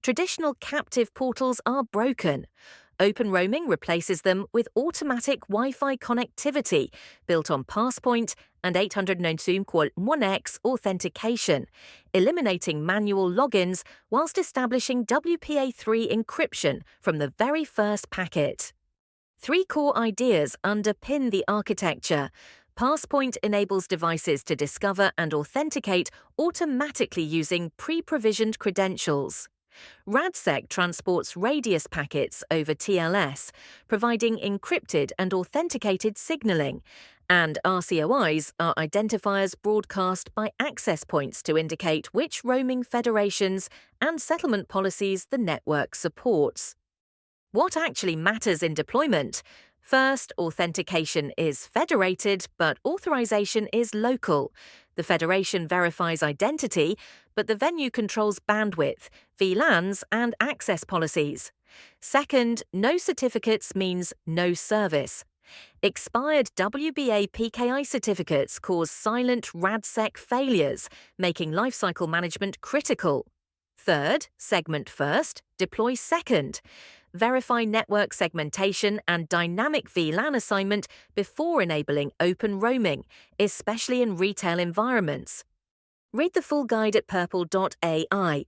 Traditional captive portals are broken. OpenRoaming replaces them with automatic Wi-Fi connectivity built on Passpoint and 802.1x authentication, eliminating manual logins whilst establishing WPA3 encryption from the very first packet. Three core ideas underpin the architecture. Passpoint enables devices to discover and authenticate automatically using pre-provisioned credentials. RadSec transports radius packets over TLS, providing encrypted and authenticated signaling, and RCOIs are identifiers broadcast by access points to indicate which roaming federations and settlement policies the network supports. What actually matters in deployment? First, authentication is federated, but authorization is local. The federation verifies identity, but the venue controls bandwidth, VLANs, and access policies. Second, no certificates means no service. Expired WBA PKI certificates cause silent RadSec failures, making lifecycle management critical. Third, segment first, deploy second. Verify network segmentation and dynamic VLAN assignment before enabling open roaming, especially in retail environments. Read the full guide at purple.ai.